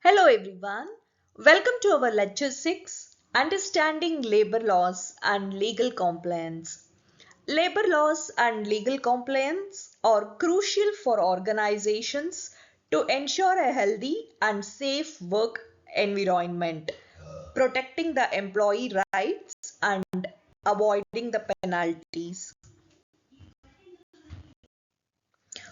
Hello everyone. Welcome to our lecture 6, Understanding Labor Laws and Legal Compliance. Labor laws and legal compliance are crucial for organizations to ensure a healthy and safe work environment, protecting the employee rights and avoiding the penalties.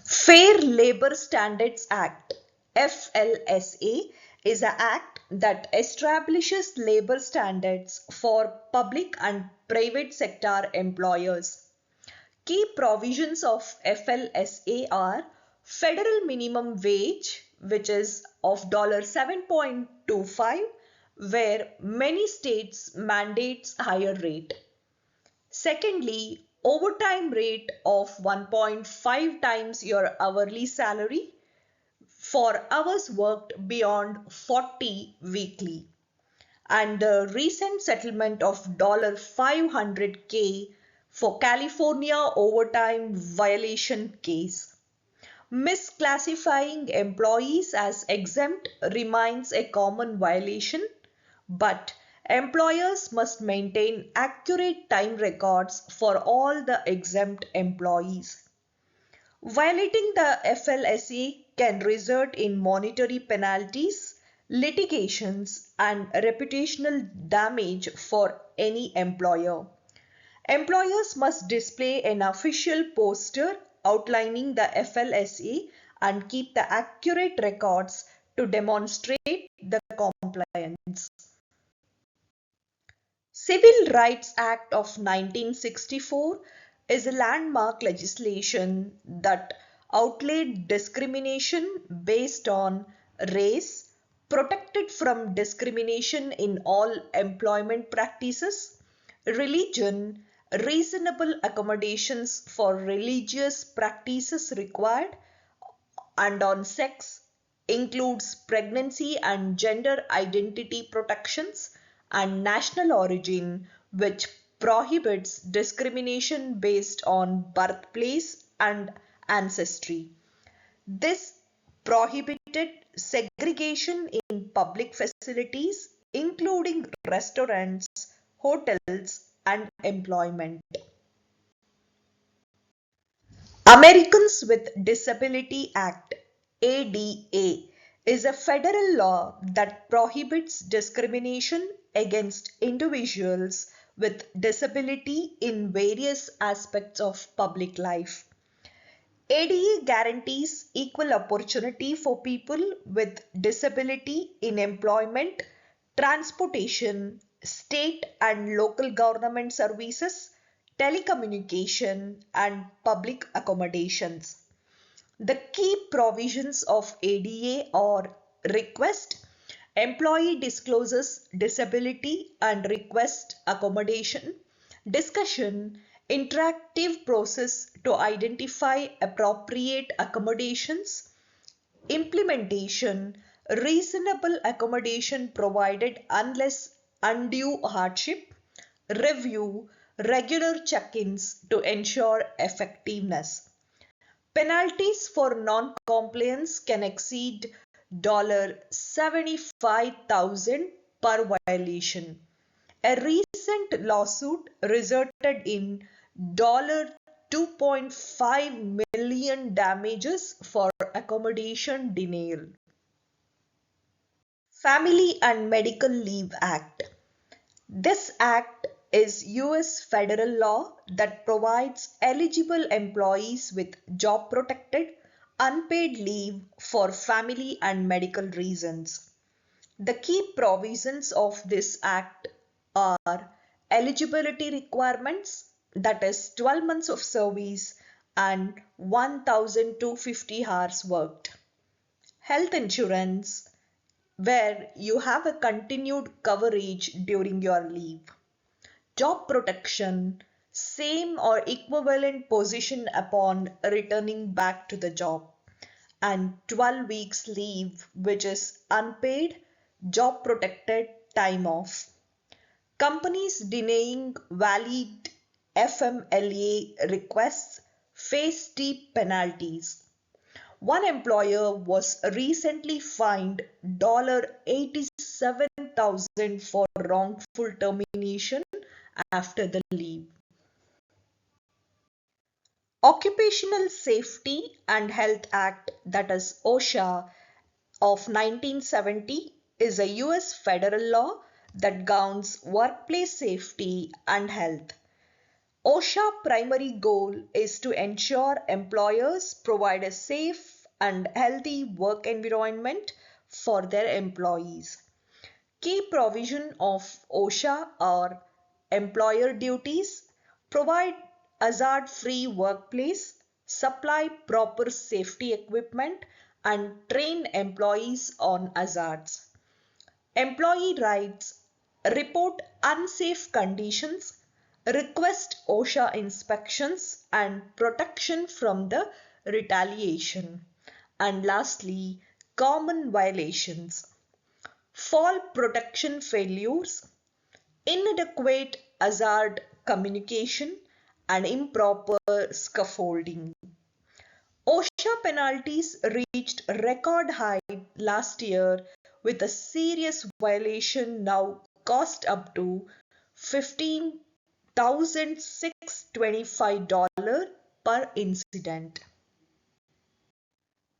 Fair Labor Standards Act (FLSA) is an act that establishes labor standards for public and private sector employers. Key provisions of FLSA are federal minimum wage, which is of $7.25, where many states mandates higher rate. Secondly, overtime rate of 1.5 times your hourly salary for hours worked beyond 40 weekly. And the recent settlement of $500K for California overtime violation case. Misclassifying employees as exempt remains a common violation, but employers must maintain accurate time records for all the exempt employees. Violating the FLSA can result in monetary penalties, litigations, and reputational damage for any employer. Employers must display an official poster outlining the FLSA and keep the accurate records to demonstrate the compliance. Civil Rights Act of 1964 is a landmark legislation that outlawed discrimination based on race, protected from discrimination in all employment practices, religion, reasonable accommodations for religious practices required, and on sex, includes pregnancy and gender identity protections, and national origin, which prohibits discrimination based on birthplace and ancestry. This prohibited segregation in public facilities, including restaurants, hotels, and employment. Americans with Disability Act (ADA) is a federal law that prohibits discrimination against individuals with disability in various aspects of public life. ADA guarantees equal opportunity for people with disability in employment, transportation, state and local government services, telecommunication, and public accommodations. The key provisions of ADA are request, employee discloses disability and request accommodation, discussion, interactive process to identify appropriate accommodations, implementation, reasonable accommodation provided unless undue hardship, review, regular check-ins to ensure effectiveness. Penalties for non-compliance can exceed $75,000 per violation. A recent lawsuit resulted in $2.5 million damages for accommodation denial. Family and Medical Leave Act. This act is US federal law that provides eligible employees with job protected, unpaid leave for family and medical reasons. The key provisions of this act are eligibility requirements, that is 12 months of service and 1,250 hours worked. Health insurance, where you have a continued coverage during your leave. Job protection, same or equivalent position upon returning back to the job. And 12 weeks leave, which is unpaid, job protected time off. Companies denying valid FMLA requests face steep penalties. One employer was recently fined $87,000 for wrongful termination after the leave. Occupational Safety and Health Act, that is OSHA, of 1970 is a US federal law that governs workplace safety and health. OSHA's primary goal is to ensure employers provide a safe and healthy work environment for their employees. Key provisions of OSHA are employer duties, provide hazard-free workplace, supply proper safety equipment, and train employees on hazards. Employee rights, report unsafe conditions, request OSHA inspections and protection from the retaliation. And lastly, common violations, fall protection failures, inadequate hazard communication, and improper scaffolding. OSHA penalties reached record high last year, with a serious violation now cost up to $15,625 per incident.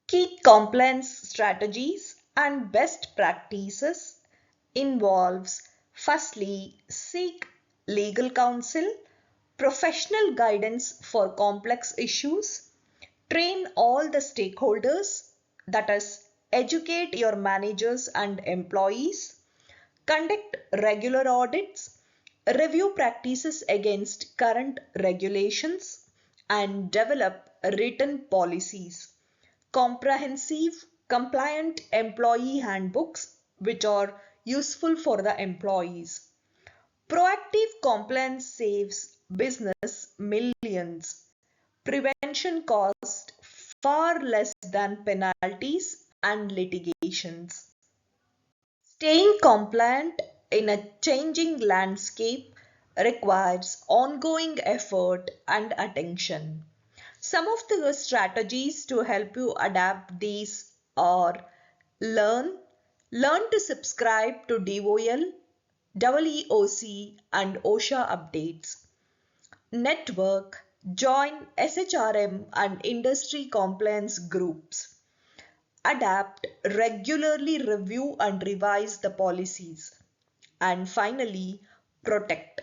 Key compliance strategies and best practices involves firstly, seek legal counsel, professional guidance for complex issues, train all the stakeholders, that is, educate your managers and employees, conduct regular audits, review practices against current regulations, and develop written policies. Comprehensive, compliant employee handbooks which are useful for the employees. Proactive compliance saves business millions. Prevention costs far less than penalties and litigations. Staying compliant in a changing landscape requires ongoing effort and attention. Some of the strategies to help you adapt these are learn, learn to subscribe to DOL, EEOC and OSHA updates. Network, join SHRM and industry compliance groups. Adapt, regularly review and revise the policies. And finally, protect.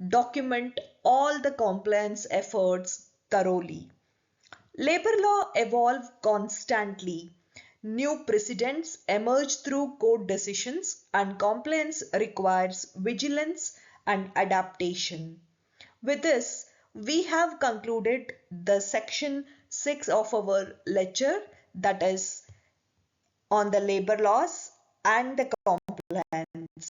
Document all the compliance efforts thoroughly. Labor law evolves constantly. New precedents emerge through court decisions, and compliance requires vigilance and adaptation. With this, we have concluded the section 6 of our lecture, that is on the labor laws and the compliance.